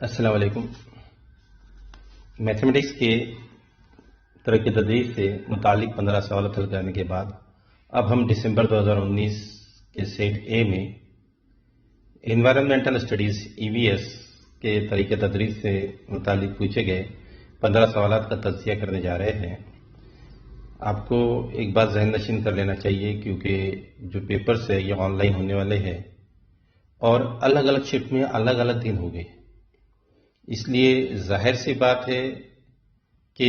अस्सलाम वालेकुम। मैथमेटिक्स के तरक्की तदरीस से मुतालिक 15 सवाल हल करने के बाद अब हम दिसंबर 2019 के सेट ए में एनवायरनमेंटल स्टडीज़ EVS के तरीके तदरीस से मुतालिक पूछे गए 15 सवाल का तज्जिया करने जा रहे हैं। आपको एक बात ज़हन नशीन कर लेना चाहिए क्योंकि जो पेपर्स है ये ऑनलाइन होने वाले हैं और अलग अलग शिफ्ट में अलग अलग दिन हो गए, इसलिए जाहिर सी बात है कि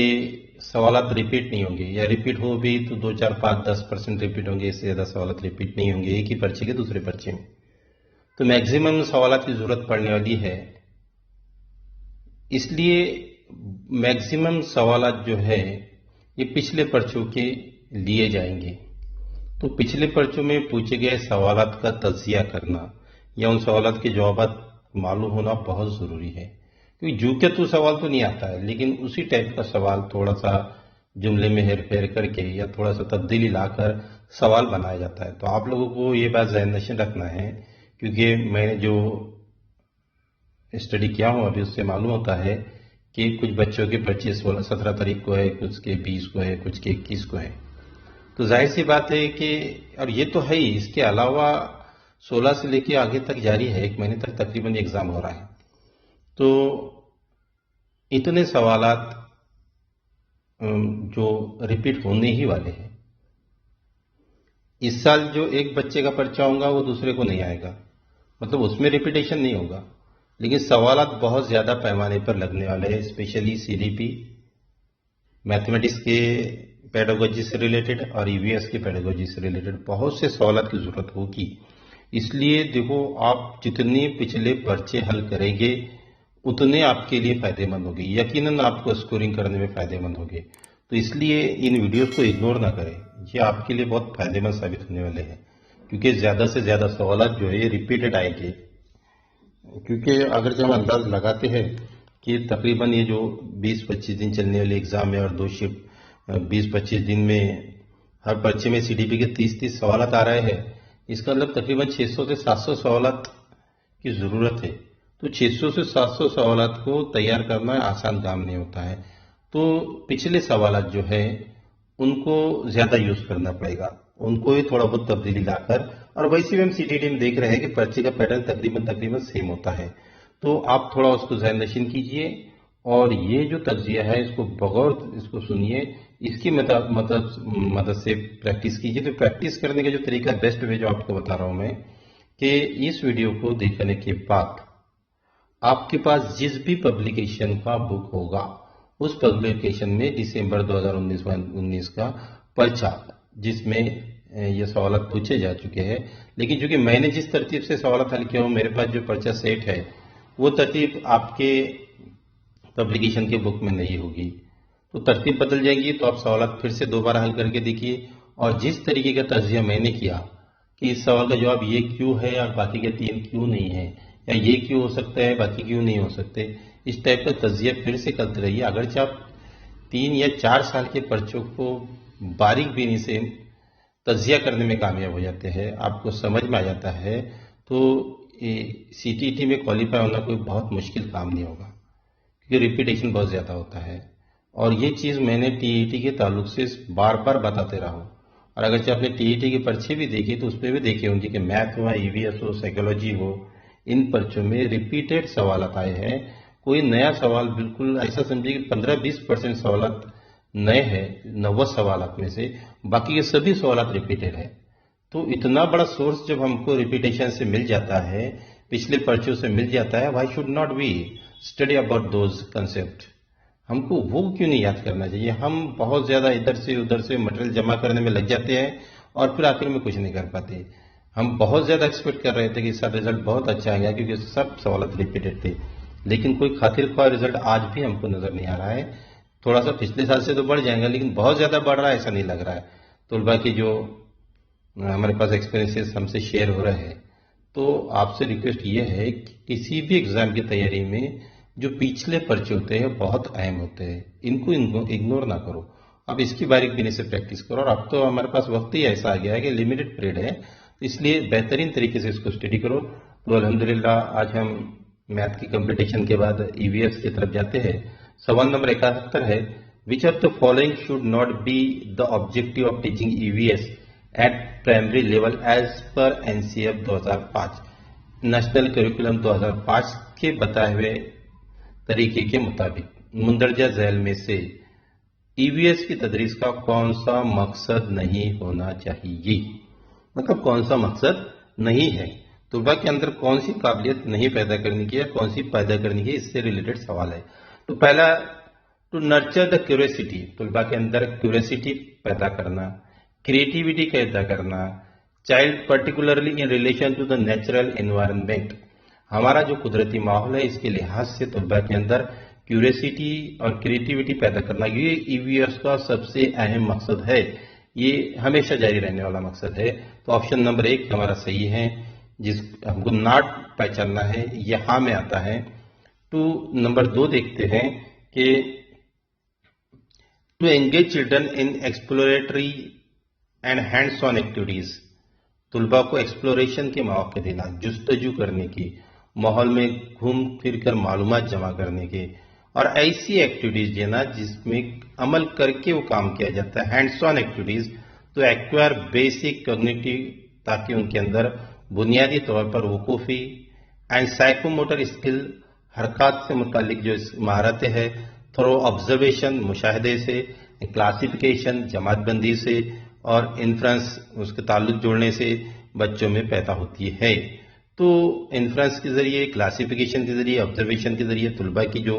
सवालात रिपीट नहीं होंगे, या रिपीट हो भी तो 2, 4, 5, 10% रिपीट होंगे। इससे ज़्यादा सवालात रिपीट नहीं होंगे एक ही पर्चे के दूसरे पर्चे में। तो मैक्सिमम सवालात की ज़रूरत पड़ने वाली है, इसलिए मैक्सिमम सवालात जो है ये पिछले पर्चों के लिए जाएंगे। तो पिछले पर्चों में पूछे गए सवालात का तज्जिया करना या उन सवालात के जवाब मालूम होना बहुत ज़रूरी है, क्योंकि जू के तो सवाल तो नहीं आता है, लेकिन उसी टाइप का सवाल थोड़ा सा जुमले में हेर फेर करके या थोड़ा सा तब्दीली लाकर सवाल बनाया जाता है। तो आप लोगों को ये बात ज़हन नशीन रखना है, क्योंकि मैंने जो स्टडी किया हूँ अभी उससे मालूम होता है कि कुछ बच्चों के 17 तारीख को है, कुछ के 20 को है, कुछ के 21 को है। तो जाहिर सी बात है कि और ये तो है ही, इसके अलावा 16 से लेके आगे तक जारी है, 1 महीने तक तकरीबन एग्ज़ाम हो रहा है। तो इतने सवालात जो रिपीट होने ही वाले हैं। इस साल जो एक बच्चे का पर्चा होगा वो दूसरे को नहीं आएगा, मतलब उसमें रिपीटेशन नहीं होगा, लेकिन सवालात बहुत ज़्यादा पैमाने पर लगने वाले हैं। स्पेशली CDP मैथमेटिक्स के पेडागोजी से रिलेटेड और EVS के पेडागोजी से रिलेटेड बहुत से सवालात की ज़रूरत होगी। इसलिए देखो, आप जितने पिछले पर्चे हल करेंगे उतने आपके लिए फ़ायदेमंद होगी, यकीनन आपको स्कोरिंग करने में फ़ायदेमंद होगी। तो इसलिए इन वीडियोस को इग्नोर ना करें, ये आपके लिए बहुत फ़ायदेमंद साबित होने वाले हैं, क्योंकि ज़्यादा से ज़्यादा सवाल जो है ये रिपीटेड आएंगे। क्योंकि अगर जब हम अंदाज़ लगाते हैं कि तकरीबन ये जो 20-25 दिन चलने वाले एग्ज़ाम है और 2 शिफ्ट 20-25 दिन में हर पर्चे में CDP के 30-30 सवाल आ रहे हैं, इसका मतलब तकरीबन 600 से 700 सवाल की ज़रूरत है। तो 600 से 700 सवालात को तैयार करना आसान काम नहीं होता है। तो पिछले सवालात जो है उनको ज़्यादा यूज़ करना पड़ेगा, उनको ही थोड़ा बहुत तब्दीली लाकर। और वैसे भी हम CTT में देख रहे हैं कि पर्चे का पैटर्न तकरीबन सेम होता है। तो आप थोड़ा उसको ज़हन नशीन कीजिए और ये जो तज्जिया है इसको बगौर इसको सुनिए, इसकी मदद से प्रैक्टिस कीजिए। तो प्रैक्टिस करने का जो तरीका बेस्ट वे जो आपको बता रहा हूँ मैं, कि इस वीडियो को देखने के बाद आपके पास जिस भी पब्लिकेशन का बुक होगा उस पब्लिकेशन में दिसंबर 2019 का पर्चा, जिसमें ये सवाल पूछे जा चुके हैं, लेकिन चूंकि मैंने जिस तरतीब से सवाल हल किया हूँ, मेरे पास जो पर्चा सेट है वो तरतीब आपके पब्लिकेशन के बुक में नहीं होगी। तो तरतीब बदल जाएगी, तो आप सवाल फिर से दोबारा हल करके देखिए। और जिस तरीके का तज्जिया मैंने किया कि इस सवाल का जवाब ये क्यों है और बाकी के 3 क्यों नहीं है, या ये क्यों हो सकता है बाकी क्यों नहीं हो सकते, इस टाइप का तज्जिया फिर से करते रहिए। अगरचे आप 3 या 4 साल के पर्चों को बारीक बीनी से तज्जिया करने में कामयाब हो जाते हैं, आपको समझ में आ जाता है, तो CTT में क्वालिफाई होना कोई बहुत मुश्किल काम नहीं होगा, क्योंकि रिपीटेशन बहुत ज़्यादा होता है। और ये चीज़ मैंने TET के ताल्लुक से बार बार बताते रहा हूँ। और अगरचे आपने TET के पर्चे भी देखे तो उसमें भी देखे होंगे कि मैथ हो, EVS हो, साइकोलॉजी हो, इन पर्चों में रिपीटेड सवाल आए हैं। कोई नया सवाल बिल्कुल ऐसा समझिए कि 15-20% सवाल नए हैं 90 सवाल में से, बाकी ये सभी सवाल रिपीटेड है। तो इतना बड़ा सोर्स जब हमको रिपीटेशन से मिल जाता है, पिछले पर्चों से मिल जाता है, why should not we study about those concept. हमको वो क्यों नहीं याद करना चाहिए। हम बहुत ज़्यादा इधर से उधर से मटेरियल जमा करने में लग जाते हैं और फिर आखिर में कुछ नहीं कर पाते। हम बहुत ज़्यादा एक्सपेक्ट कर रहे थे कि इसका रिजल्ट बहुत अच्छा आएगा, क्योंकि सब सवाल रिपीटेड थे, लेकिन कोई खातिर ख्वाह रिजल्ट आज भी हमको नज़र नहीं आ रहा है। थोड़ा सा पिछले साल से तो बढ़ जाएगा, लेकिन बहुत ज़्यादा बढ़ रहा है ऐसा नहीं लग रहा है। तलबा की जो हमारे पास एक्सपीरियंसेस हमसे शेयर हो रहे हैं, तो आपसे रिक्वेस्ट ये है कि किसी भी एग्ज़ाम की तैयारी में जो पिछले पर्चे होते हैं बहुत अहम होते हैं, इनको इग्नोर ना करो। अब इसकी बारीक बीनी से प्रैक्टिस करो। और अब तो हमारे पास वक्त ही ऐसा आ गया है कि लिमिटेड पीरियड है, इसलिए बेहतरीन तरीके से इसको स्टडी करो। तो अल्हम्दुलिल्लाह आज हम मैथ की कंप्लीटेशन के बाद ईवीएस की तरफ जाते हैं। सवाल नंबर 71 है, which of the following should not be the objective of teaching EVS at primary level as per NCF 2005, national curriculum 2005 के बताए हुए तरीके के मुताबिक मुंदरजा झैल में से ईवीएस की तदरीस का कौन सा मकसद नहीं होना चाहिए। मतलब कौन सा मकसद नहीं है, तुलबा के अंदर कौन सी काबिलियत नहीं पैदा करनी की है, कौन सी पैदा करनी की, इससे रिलेटेड सवाल है। तो पहला, टू नर्चर द क्यूरियोसिटी, तुलबा के अंदर क्यूरियोसिटी पैदा करना, क्रिएटिविटी पैदा करना, child particularly in relation to the natural environment, हमारा जो कुदरती माहौल है इसके लिहाज से तुलबा के अंदर क्यूरियोसिटी और क्रिएटिविटी पैदा करना, ये ईवीएस का सबसे अहम मकसद है, ये हमेशा जारी रहने वाला मकसद है। तो ऑप्शन नंबर 1 हमारा सही है, जिस हमको नॉट पहचानना है, यहां में आता है। टू नंबर 2 देखते हैं कि to engage children in exploratory and hands on activities, तुलबा को एक्सप्लोरेशन के मौके देना, जुस्तजू करने की, माहौल में घूम फिर कर मालूमात जमा करने के, और ऐसी एक्टिविटीज देना जिसमें अमल करके वो काम किया जाता है, हैंड्स ऑन एक्टिविटीज, तो एक्वायर बेसिक कॉग्निटिव, ताकि उनके अंदर बुनियादी तौर पर वकूफी एंड साइकोमोटर स्किल, हरकत से मुतालिक जो महारतें हैं, थ्रो ऑब्जर्वेशन, मुशाहदे से, क्लासिफिकेशन, जमातबंदी से, और इन्फ्रेंस, उसके ताल्लुक जोड़ने से बच्चों में पैदा होती है। तो इन्फ्रेंस के जरिए, क्लासिफिकेशन के जरिए, ऑब्जर्वेशन के जरिए तुलबा की जो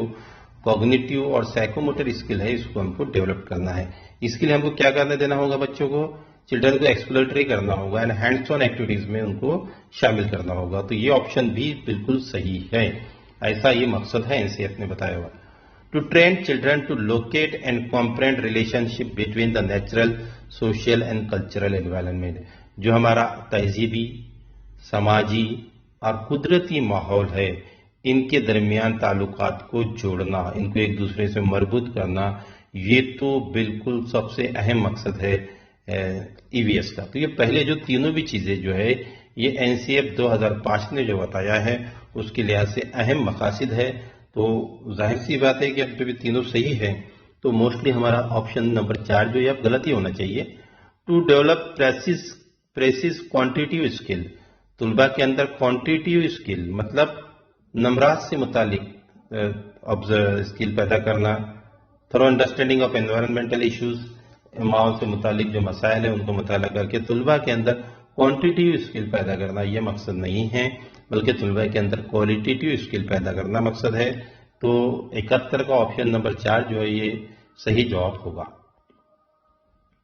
कॉग्निटिव और साइकोमोटर स्किल है इसको हमको डेवलप करना है। इसके लिए हमको क्या करने देना होगा, बच्चों को, चिल्ड्रन को एक्सप्लोरेटरी करना होगा एंड हैंड्स ऑन एक्टिविटीज में उनको शामिल करना होगा। तो ये ऑप्शन भी बिल्कुल सही है, ऐसा ये मकसद है एनसीएफ ने बताया हुआ। To train children to locate and comprehend relationship between the natural, social and cultural environment, जो हमारा तहजीबी, समाजी और कुदरती माहौल है, इनके दरमियान ताल्लुकात को जोड़ना, इनको एक दूसरे से मरबूत करना, ये तो बिल्कुल सबसे अहम मकसद है ईवीएस का। तो ये पहले जो तीनों भी चीजें जो है ये एनसीएफ 2005 ने जो बताया है उसके लिहाज से अहम मकासद है। तो जाहिर सी बात है कि अब भी तीनों सही है, तो मोस्टली हमारा ऑप्शन नंबर 4 जो है अब गलत ही होना चाहिए। To develop precise quantitative skill, तुलबा के अंदर क्वांटिटिव स्किल मतलब नंबरात से मुतालिक ऑब्जर्व स्किल पैदा करना, थोड़ा अंडरस्टैंडिंग ऑफ एनवायरमेंटल इश्यूज, माहौल से मुतालिक जो मसाइल है उनको मुताला करके तुलबा के अंदर क्वांटिटिव स्किल पैदा करना, यह मकसद नहीं है, बल्कि तुलबा के अंदर क्वालिटेटिव स्किल पैदा करना मकसद है। तो 71 का ऑप्शन नंबर 4 जो है ये सही जवाब होगा।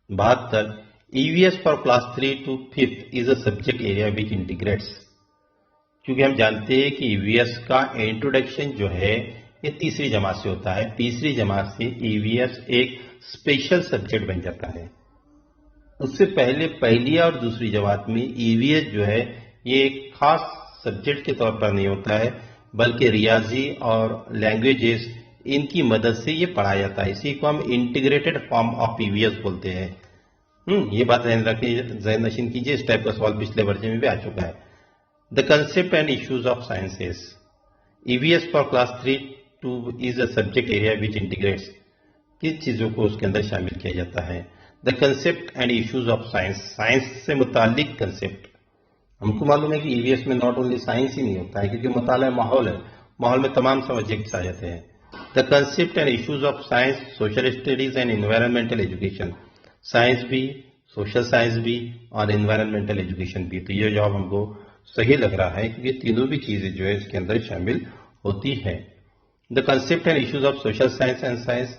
72, EVS for class 3 to 5 is a subject area which integrates, क्योंकि हम जानते हैं कि ईवीएस का इंट्रोडक्शन जो है ये तीसरी जमात से होता है, तीसरी जमात से ईवीएस एक स्पेशल सब्जेक्ट बन जाता है। उससे पहले पहली और दूसरी जमात में ईवीएस जो है ये एक खास सब्जेक्ट के तौर पर नहीं होता है, बल्कि रियाजी और लैंग्वेजेस इनकी मदद से ये पढ़ाया जाता है। इसी को हम इंटीग्रेटेड फॉर्म ऑफ ईवीएस बोलते हैं। ये बात ज़हन नशीन कीजिए, इस टाइप का सवाल पिछले वर्ष में भी आ चुका है। The concept and issues of sciences, EVS for class 3 to is a subject area which integrates, किस चीजों को उसके अंदर शामिल किया जाता है। The concept and issues of science, science से मुतालिक कंसेप्ट, हमको मालूम है कि ईवीएस में नॉट ओनली साइंस ही नहीं होता है, क्योंकि मुताला माहौल है, माहौल में तमाम सब्जेक्ट्स आ जाते हैं। The concept and issues of science, social studies and environmental education, science भी, सोशल साइंस भी और एनवायरमेंटल एजुकेशन भी। तो ये जवाब हमको सही लग रहा है, क्योंकि तीनों भी चीजें जो है इसके अंदर शामिल होती है। The concept and issues of social science and science,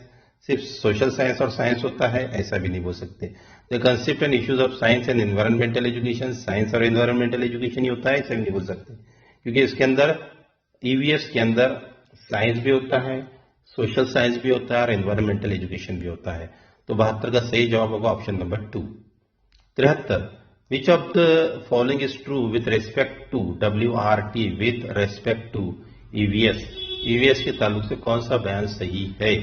सिर्फ सोशल साइंस और साइंस होता है ऐसा भी नहीं बोल सकते। The concept and issues of science and environmental education, science और एनवायरमेंटल एजुकेशन ही होता है ऐसा भी नहीं बोल सकते, क्योंकि इसके अंदर ईवीएस के अंदर साइंस भी होता है, सोशल साइंस भी होता है और एनवायरमेंटल एजुकेशन भी होता है। तो 72 का सही जवाब होगा option number 2। 73, which of the following is true with respect to WRT with respect to EVS, EVS के ताल्लुक से कौन सा बयान सही है।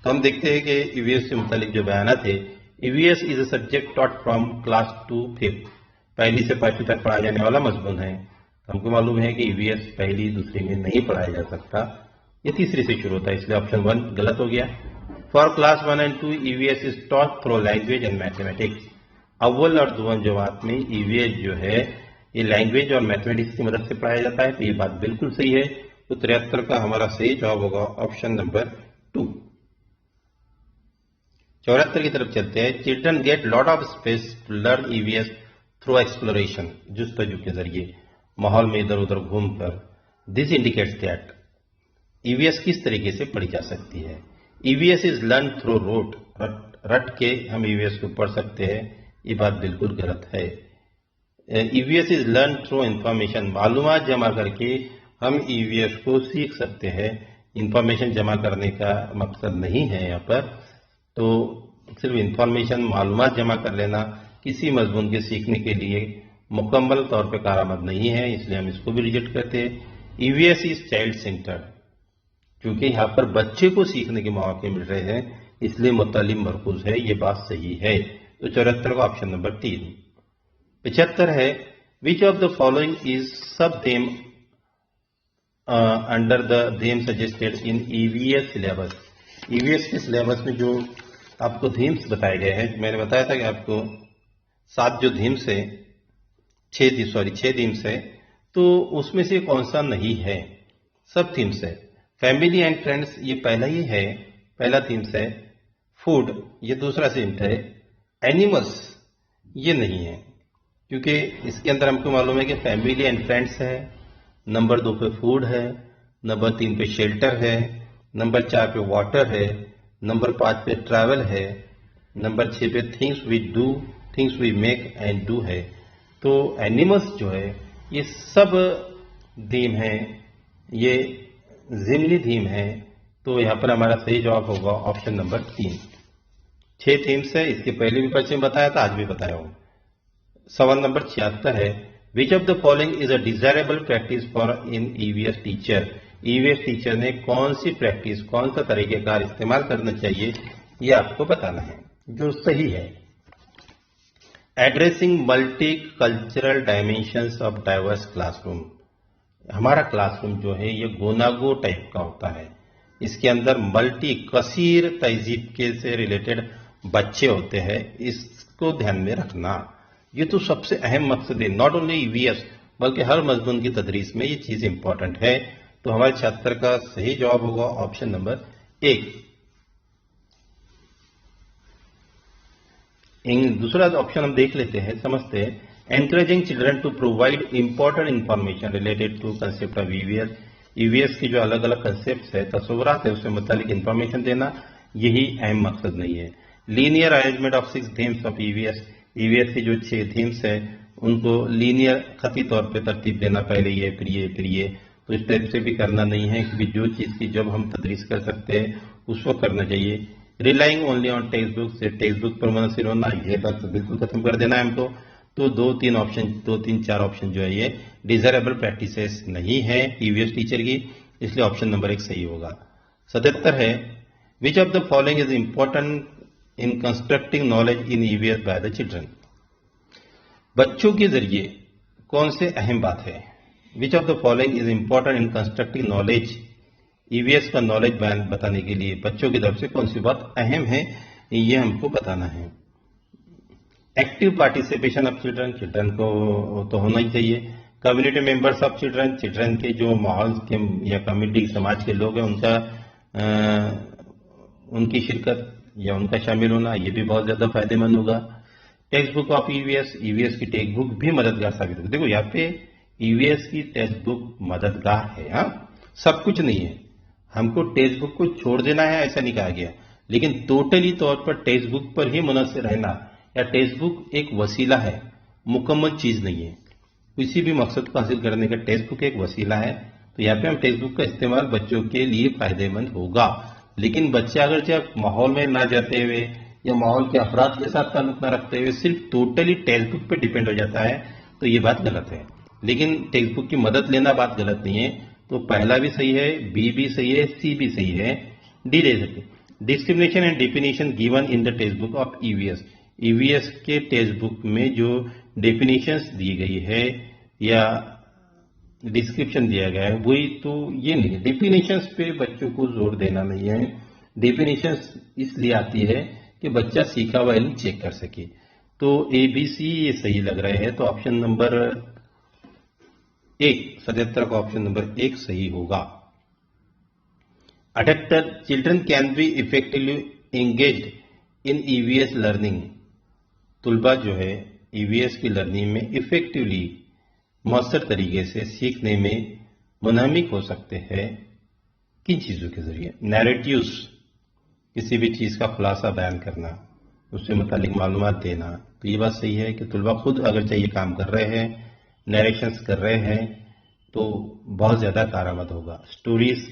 तो हम देखते हैं कि ईवीएस से मुतालिक जो बयान थे, EVS is a subject taught from class 2 5th, पहली से 5वीं तक पढ़ाया जाने वाला मजमून है। हमको मालूम है कि ईवीएस पहली दूसरी में नहीं पढ़ाया जा सकता, ये तीसरी से शुरू होता है, इसलिए ऑप्शन 1 गलत हो गया। For class 1 and 2 EVS is taught through language and mathematics. अव्वल और दुआन जमात में ईवीएस जो है ये लैंग्वेज और मैथमेटिक्स की मदद से पढ़ाया जाता है, तो ये बात बिल्कुल सही है। तो 73 का हमारा सही जवाब होगा ऑप्शन नंबर 2। 74 की तरफ चलते हैं। Children get lot of space to learn EVS through exploration, जुस्तजू के जरिए माहौल में इधर उधर घूमकर। दिस इंडिकेट्स दैट ईवीएस किस तरीके से पढ़ी जा सकती है। EVS is learn through rote, रट के हम ईवीएस को पढ़ सकते हैं, ये बात बिल्कुल गलत है। EVS is learn through information, मालूमात जमा करके हम ईवीएस को सीख सकते हैं। इंफॉर्मेशन जमा करने का मकसद नहीं है यहाँ पर, तो सिर्फ इंफॉर्मेशन मालूमात जमा कर लेना किसी मजमून के सीखने के लिए मुकम्मल तौर पर कारआमद नहीं है, इसलिए हम इसको भी रिजेक्ट करते हैं। ईवीएस इज चाइल्ड सेंटर्ड, क्योंकि यहाँ पर बच्चे को सीखने के मौके मिल रहे हैं, इसलिए मुतालिम मरकूज है, ये बात सही है। तो 74 का ऑप्शन नंबर 3। 75 है which of the following is sub theme under the theme suggested in EVS syllabus. EVS के सिलेबस में जो आपको थीम्स बताए गए हैं, मैंने बताया था कि आपको 7 जो थीम्स है, 6 थीम्स है, तो उसमें से कौन सा नहीं है। सब थीम्स है। फैमिली एंड फ्रेंड्स ये पहला ही है, पहला थीम्स है। फूड ये दूसरा थीम्स है। एनिमल्स ये नहीं है, क्योंकि इसके अंदर हमको मालूम है कि फैमिली एंड फ्रेंड्स है, नंबर 2 पे फूड है, नंबर 3 पे शेल्टर है, नंबर 4 पे वाटर है, नंबर 5 पे ट्रैवल है, नंबर 6 पे things we do, things we make and do है। तो एनिमल्स जो है ये सब थीम है, ये जिमली थीम है, तो यहाँ पर हमारा सही जवाब होगा ऑप्शन नंबर 3। 6 थीम्स है, इसके पहले भी परिचय बताया था, आज भी बताया हूँ। सवाल नंबर 76 है which of the following is a desirable practice for in EVS teacher. EVS teacher ने कौन सी प्रैक्टिस, कौन सा तरीकेकार इस्तेमाल करना चाहिए, ये आपको बताना है जो सही है। Addressing multi cultural dimensions of diverse classroom. हमारा क्लासरूम जो है ये गोनागो टाइप का होता है, इसके अंदर मल्टी कसीर तहजीब के से रिलेटेड बच्चे होते हैं, इसको ध्यान में रखना। ये तो सबसे अहम मकसद है, नॉट ओनली ईवीएस बल्कि हर मजमून की तदरीस में ये चीज इंपॉर्टेंट है। तो हमारे 76 का सही जवाब होगा ऑप्शन नंबर 1। दूसरा ऑप्शन हम देख लेते हैं, समझते हैं। Encouraging children to provide important information related to concept of EVS. EVS की जो अलग अलग कंसेप्ट है, तस्वुरात है, उससे मुतालिक इंफॉर्मेशन देना, यही अहम मकसद नहीं है। Linear arrangement of 6 themes of EVS. EVS की जो 6 थीम्स है उनको लीनियर खती तौर पे तरतीब देना, पहले ये फिर ये फिर ये, तो इस टाइप से भी करना नहीं है, क्योंकि जो चीज़ की जब हम तदरीस कर सकते हैं उसको करना चाहिए। Relying only on text book, से टेक्स्ट बुक पर मुनसिर होना, ये बात तो बिल्कुल खत्म कर देना है हमको। तो 2-3-4 ऑप्शन जो है ये डिजायरेबल प्रैक्टिसेस नहीं है ईवीएस टीचर की, इसलिए ऑप्शन नंबर 1 सही होगा। 77 है which of the following is important in constructing knowledge in EVS by the children. बच्चों के जरिए कौन से अहम बात है। Which of the following is important in constructing knowledge. EVS का नॉलेज बयान बताने के लिए बच्चों की तरफ से कौन सी बात अहम है, ये हमको बताना है। Active participation of children, children को तो होना ही चाहिए। Community members of children, children के जो माहौल के या कम्युनिटी समाज के लोग हैं उनका उनकी शिरकत या उनका शामिल होना, ये भी बहुत ज्यादा फायदेमंद होगा। Text book of EVS, EVS की टेक्स्ट बुक भी मददगार साबित होगी। देखो यहाँ पे ईवीएस की टेक्स्ट बुक मददगार है, हाँ, सब कुछ नहीं है। हमको टेक्स्ट बुक को छोड़ देना है ऐसा नहीं कहा गया, लेकिन टोटली तौर पर टेक्स्ट बुक पर ही मुनस्सिर रहना, या टेक्स्ट बुक एक वसीला है, मुकम्मल चीज नहीं है। किसी भी मकसद को हासिल करने का टेक्स्ट बुक एक वसीला है, तो यहाँ पे हम टेक्स्ट बुक का इस्तेमाल बच्चों के लिए फायदेमंद होगा। लेकिन बच्चे अगर जब माहौल में ना जाते हुए या माहौल के अफराद के साथ ताल्लुक न रखते हुए सिर्फ टोटली टेक्स्ट बुक पे डिपेंड हो जाता है, तो ये बात गलत है। लेकिन टेक्स्ट बुक की मदद लेना बात गलत नहीं है, तो पहला भी सही है, बी भी सही है, सी भी सही है, डी ले सकते। Discrimination and definition given in the text book of EVS. EVS के टेक्स्ट बुक में जो डेफिनेशंस दी गई है या डिस्क्रिप्शन दिया गया है वही, तो ये नहीं है। डेफिनेशंस पे बच्चों को जोर देना नहीं है। डेफिनेशंस इसलिए आती है कि बच्चा सीखा हुआ इल्म चेक कर सके। तो ए बी सी ये सही लग रहे हैं, तो ऑप्शन नंबर 1, 77 का ऑप्शन नंबर 1 सही होगा। 78, children can be effectively engaged in EVS learning. तुलबा जो है ईवीएस की लर्निंग में इफेक्टिवली मौसर तरीके से सीखने में मुनहमिक हो सकते हैं किन चीज़ों के जरिए? नैरेटिव्स, किसी भी चीज़ का खुलासा बयान करना, उससे मुतालिक मालूमात देना। तो ये बात सही है कि तुलबा खुद अगर चाहिए काम कर रहे हैं, नरेशंस कर रहे हैं, तो बहुत ज़्यादा कारआमद होगा। स्टोरीज,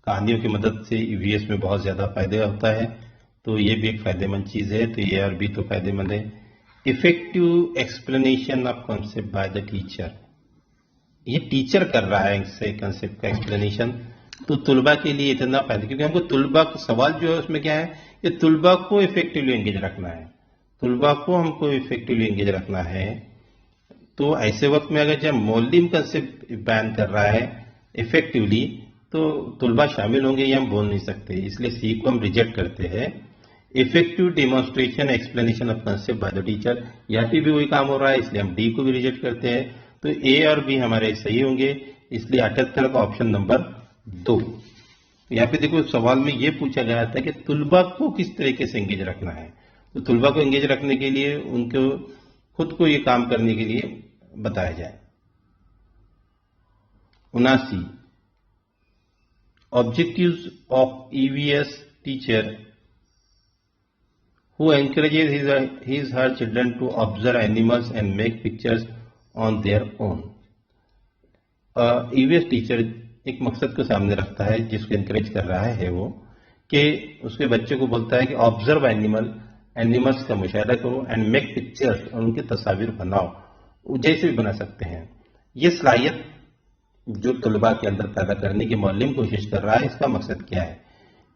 कहानियों की मदद से ईवीएस में बहुत ज़्यादा फायदे होता है, तो ये भी एक फ़ायदेमंद चीज़ है। तो ये और भी तो फायदेमंद है। Effective explanation of concept by the teacher, ये टीचर कर रहा है इससे कंसेप्ट का एक्सप्लेनेशन, तो तुलबा के लिए इतना फायदा, क्योंकि हमको तुलबा का सवाल जो है उसमें क्या है कि तुलबा को इफेक्टिवली एंगेज रखना है। तुलबा को हमको इफेक्टिवली एंगेज रखना है। तो ऐसे वक्त में अगर जब मौलिम कंसेप्ट बयान कर रहा है इफेक्टिवली, तो तुलबा शामिल होंगे ये हम बोल नहीं सकते, इसलिए सी को हम रिजेक्ट करते हैं। Effective demonstration explanation of concept by the teacher, यहाँ पे भी वही काम हो रहा है, इसलिए हम डी को भी रिजेक्ट करते हैं। तो ए और बी हमारे सही होंगे, इसलिए 78 का ऑप्शन नंबर 2। यहाँ पे देखो सवाल में ये पूछा गया था कि तुलबा को किस तरीके से एंगेज रखना है। तो तुलबा को एंगेज रखने के लिए उनको खुद को ये काम करने के लिए बताया जाए। 79, objectives of EVS teacher who encourages his her children to observe animals and make pictures on their own। EVS teacher एक मकसद को सामने रखता है, जिसको एनकरेज कर रहा है वो, कि उसके बच्चे को बोलता है कि ऑब्जर्व एनिमल्स का मुशाहिदा करो एंड मेक पिक्चर्स, और उनकी तस्वीर बनाओ, जैसे भी बना सकते हैं। ये सलाहियत जो तुलबा के अंदर पैदा करने की मौलिम कोशिश कर रहा है, इसका मकसद क्या है?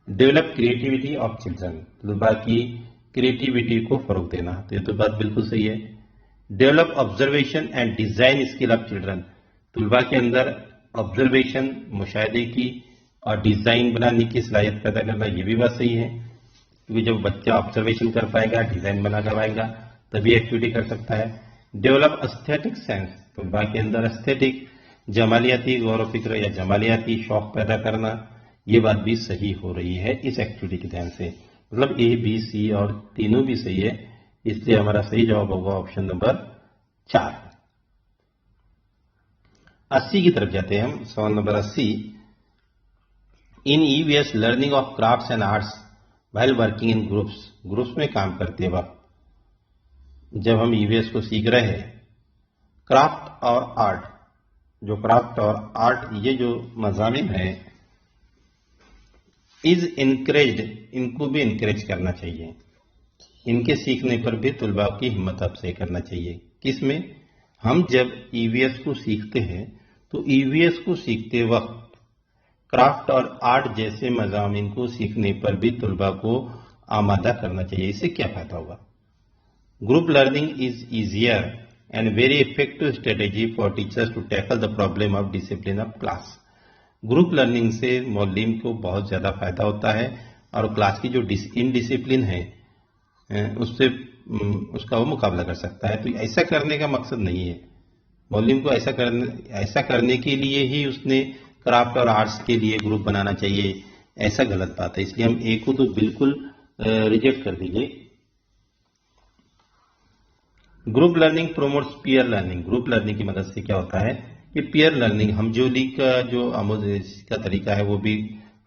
डेवलप क्रिएटिविटी ऑफ चिल्ड्रन, तुलबा की क्रिएटिविटी को फरोग देना। तो ये तो बात बिल्कुल सही है। Develop observation and design skill of children, तुलबा के अंदर ऑब्जर्वेशन, मुशाहिदे की और डिजाइन बनाने की सलाहियत पैदा करना, ये भी बात सही है, क्योंकि जब बच्चा ऑब्जर्वेशन कर पाएगा, डिजाइन बना कर पाएगा, तभी एक्टिविटी कर सकता है। डेवलप एस्थेटिक सेंस, तुलबा के अंदर एस्थेटिक, जमालियाती गौर फिक्र या जमालियाती शौक पैदा करना, ये बात भी सही हो रही है इस एक्टिविटी के ध्यान से। मतलब ए बी सी और तीनों भी सही है, इसलिए हमारा सही जवाब होगा ऑप्शन नंबर 4। 80 की तरफ जाते हैं हम। सवाल number 80, in EVS learning of crafts and arts while working in groups में काम करते वक्त, जब हम ईवीएस को सीख रहे हैं, क्राफ्ट और आर्ट, जो क्राफ्ट और आर्ट ये जो मज़ामिन है, इज इनकरेज्ड, इनको भी इनकरेज करना चाहिए। इनके सीखने पर भी तुलबा की हिम्मत अफजाई करना चाहिए। किसमें? हम जब ईवीएस को सीखते हैं, तो ईवीएस को सीखते वक्त क्राफ्ट और आर्ट जैसे मज़ामिन को सीखने पर भी तुलबा को आमादा करना चाहिए। इससे क्या फायदा होगा? Group learning is easier and very effective strategy for teachers to tackle the problem of discipline of class. Group learning से मौलिम को बहुत ज़्यादा फायदा होता है, और क्लास की जो इनडिसिप्लिन है उससे उसका वो मुकाबला कर सकता है। तो ऐसा करने का मकसद नहीं है मौलिम को, ऐसा करने के लिए ही उसने क्राफ्ट और आर्ट्स के लिए ग्रुप बनाना चाहिए, ऐसा गलत बात है। इसलिए हम ए को तो बिल्कुल रिजेक्ट कर दीजिए। Group learning promotes peer learning, group learning की मदद से क्या होता है कि पीयर लर्निंग, हमजोली का जो आमोज़ का तरीका है वो भी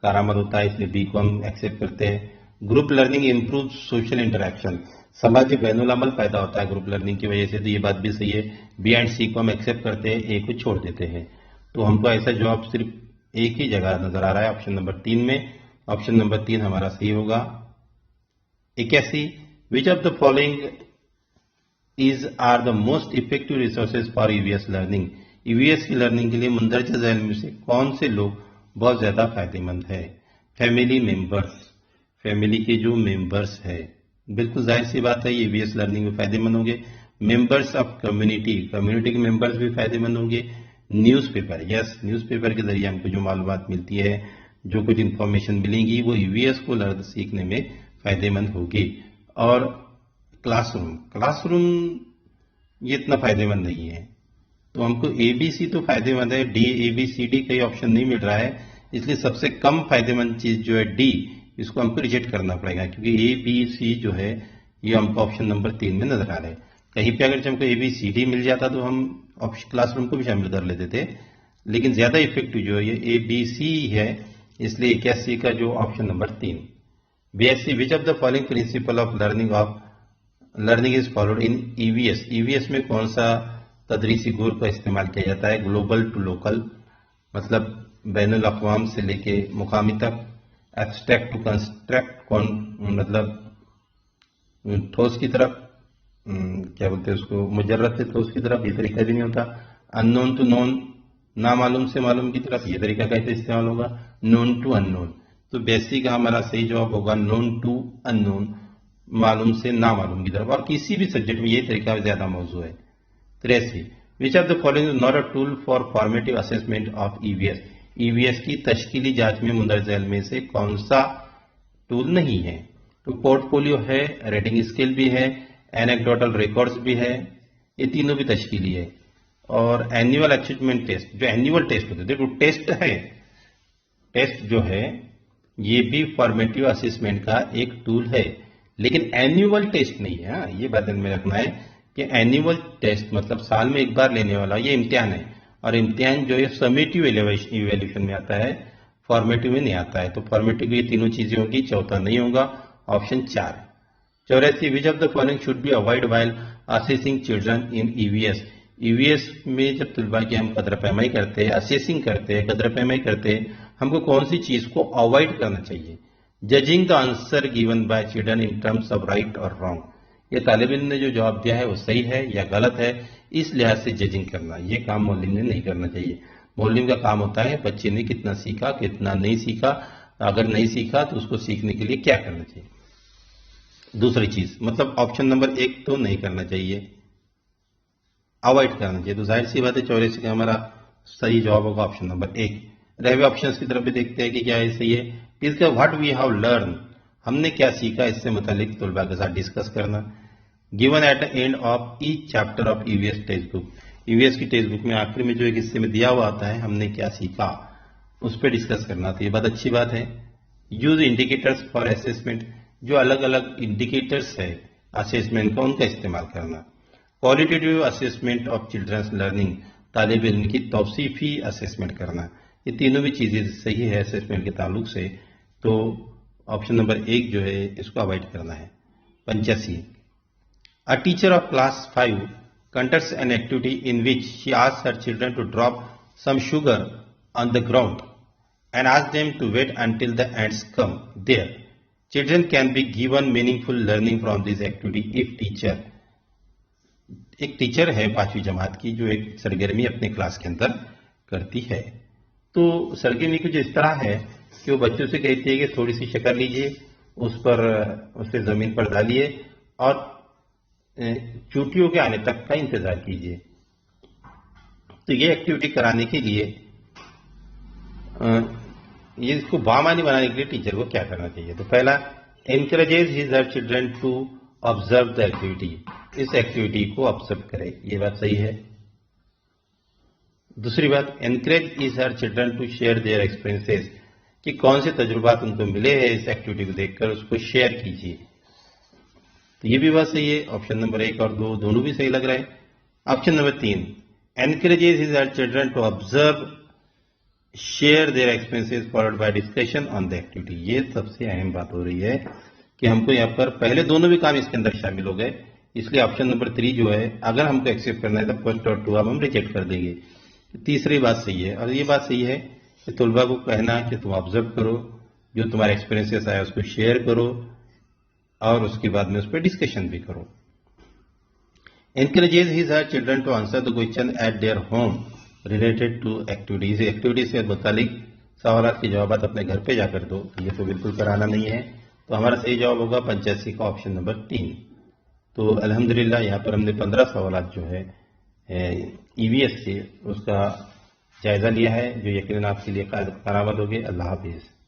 कारआमद होता है, इसलिए बी को हम एक्सेप्ट करते हैं। Group learning improve social interaction, सामाजिक बैनुल-अमल पैदा होता है ग्रुप लर्निंग की वजह से, तो ये बात भी सही है। बी एंड सी को हम एक्सेप्ट करते हैं, ए को छोड़ देते हैं। तो हमको ऐसा जवाब सिर्फ एक ही जगह नजर आ रहा है, ऑप्शन नंबर 3 में। ऑप्शन नंबर 3 हमारा सही होगा। 81, which of the following are the most effective resources for EVS learning, EVS की लर्निंग के लिए मुंदरजा ज़हन में से कौन से लोग बहुत ज्यादा फायदेमंद है? फैमिली मेंबर्स, फैमिली के जो मेंबर्स है, बिल्कुल जाहिर सी बात है ईवीएस लर्निंग में फायदेमंद होंगे। मेंबर्स ऑफ कम्युनिटी, कम्युनिटी के मेंबर्स भी फायदेमंद होंगे। न्यूज़पेपर, यस, न्यूज़पेपर के जरिए हमको जो मालूमात मिलती है, जो कुछ इंफॉर्मेशन मिलेंगी, वो ईवीएस को सीखने में फायदेमंद होगी। और क्लासरूम, क्लासरूम ये इतना फायदेमंद नहीं है। तो हमको एबीसी तो फायदेमंद है, डी एबीसीडी कई ऑप्शन नहीं मिल रहा है, इसलिए सबसे कम फायदेमंद चीज जो है डी, इसको हमको रिजेक्ट करना पड़ेगा, क्योंकि ए बी सी जो है ये हमको ऑप्शन नंबर 3 में नजर आ रहा है। कहीं पे अगर हमको एबीसीडी मिल जाता तो हम क्लासरूम को भी शामिल कर लेते थे, लेकिन ज्यादा इफेक्टिव जो है ये ए बी सी है, इसलिए 81 का जो option number 3। BSc, which of the following principle of learning is followed in EVS. EVS में कौन सा तदरीसी गुर का इस्तेमाल किया जाता है? ग्लोबल टू लोकल, मतलब बैनुल अक़वाम से लेके मुकामी तक। एब्स्ट्रैक्ट टू कंस्ट्रक्ट, मतलब ठोस की तरफ, क्या बोलते हैं उसको, मुजर्रद से ठोस की तरफ, ये तरीका भी नहीं होता। अननोन टू नोन, नामालूम से मालूम की तरफ, ये तरीका कैसे इस्तेमाल होगा? Known to unknown. तो बेसिक का हमारा सही जवाब होगा नोन टू अननोन, मालूम से नामालूम की तरफ। और किसी भी सब्जेक्ट में ये तरीका ज्यादा मौजूद है। 83, विच of the following is not a tool for formative assessment of EVS. EVS की तश्कीली जांच में मुंदरज झैल में से कौन सा टूल नहीं है? तो पोर्टफोलियो है, रेटिंग स्केल भी है, एनेक्डोटल रिकॉर्ड्स भी है, ये तीनों भी तश्कीली है। और एनुअल अचीवमेंट टेस्ट, जो एनुअल टेस्ट होते हैं, देखो टेस्ट है, टेस्ट जो है ये भी फॉर्मेटिव असेसमेंट का एक टूल है, लेकिन एनुअल टेस्ट नहीं है। हाँ, ये बात में रखना है कि एनुअल टेस्ट मतलब साल में एक बार लेने वाला ये इम्तिहान है, और इम्तिहान जो है समेटिव इवेल्यूशन में आता है, फॉर्मेटिव में नहीं आता है। तो फॉर्मेटिव ये तीनों चीजें होंगी, चौथा नहीं होगा, option 4। 84, which of the following should be avoid while assessing children in EVS. EVS में जब तुलबा की हम कदर पैमाई करते हैं, असेसिंग करते हैं, कदर पैमाई करते हैं, हमको कौन सी चीज को अवॉइड करना चाहिए? Judging the answer given by children in terms of right और रॉन्ग। ये तालिब इल्म ने जो जवाब दिया है वो सही है या गलत है, इस लिहाज से जजिंग करना, ये काम मौलिम ने नहीं करना चाहिए। मौलिम का काम होता है बच्चे ने कितना सीखा, कितना नहीं सीखा, अगर नहीं सीखा तो उसको सीखने के लिए क्या करना चाहिए। दूसरी चीज, मतलब ऑप्शन नंबर 1 तो नहीं करना चाहिए, अवॉइड करना चाहिए। तो जाहिर सी बात है 84 का हमारा सही जवाब होगा ऑप्शन नंबर 1। रहे ऑप्शंस की तरफ भी देखते हैं कि क्या है सही है। इसका व्हाट वी हैव लर्न, हमने क्या सीखा, इससे मुतालिक तुलबा के साथ डिस्कस करना। Given at the end of each chapter of EVS text book. EVS की टेक्स्ट बुक में आखिर में जो एक हिस्से में दिया हुआ आता है, हमने क्या सीखा, उस पर डिस्कस करना। तो ये बात अच्छी बात है। यूज इंडिकेटर्स फॉर असेसमेंट, जो अलग अलग इंडिकेटर्स है असेसमेंट का, उनका इस्तेमाल करना। Qualitative assessment of children's learning, तालिब इल्म की तौसीफी असेसमेंट करना। ये तीनों भी चीजें सही है असेसमेंट के ताल्लुक से, तो ऑप्शन नंबर 1 जो है इसको अवॉइड करना है। 85, a teacher of class 5 conducts an activity in which she asks her children to drop some sugar on the ground and asks them to wait until the ants come there. Children can be given meaningful learning from this activity if teacher, एक teacher है 5वीं जमात की जो एक सरगर्मी अपने class के अंदर करती है। तो सरगर्मी कुछ इस तरह है कि वो बच्चों से कहती है कि थोड़ी सी शक्कर लीजिए, उस पर उसे जमीन पर डालिए और चूटियों के आने तक का इंतजार कीजिए। तो ये एक्टिविटी कराने के लिए ये इसको बामानी बनाने के लिए टीचर को क्या करना चाहिए? तो पहला, encourages his her children to observe the activity, इस एक्टिविटी को ऑब्जर्व करे, ये बात सही है। दूसरी बात, encourage is her children to share their experiences, कि कौन से तजुर्बात उनको मिले हैं इस एक्टिविटी को देखकर, उसको शेयर कीजिए। तो ये भी बात सही है। ऑप्शन नंबर 1 और 2 दोनों भी सही लग रहा है। Option number 3, encourages his her children to observe share their experiences followed by discussion on the activity, ये सबसे अहम बात हो रही है कि हमको यहाँ पर पहले दोनों भी काम इसके अंदर शामिल हो गए, इसलिए ऑप्शन नंबर 3 जो है अगर हमको एक्सेप्ट करना है तो फर्स्ट और 2 अब हम रिजेक्ट कर देंगे। तीसरी बात सही है, और ये बात सही है कि तुलबा को कहना कि तुम ऑब्जर्व करो, जो तुम्हारे एक्सपीरियंसेस आया उसको शेयर करो और उसके बाद में उस पर डिस्कशन भी करो। Encourages his her children to answer the question at their home related to activities, activity से मुतालिक सवाल के जवाब अपने घर पे जाकर दो, ये तो बिल्कुल कराना नहीं है। तो हमारा सही जवाब होगा 85 का ऑप्शन नंबर 3। तो अल्हम्दुलिल्लाह यहाँ पर हमने 15 सवाल जो है ईवीएस से उसका जायजा लिया है, जो यकीनन आपके लिए कारआमद होगी। अल्लाह हाफिज़।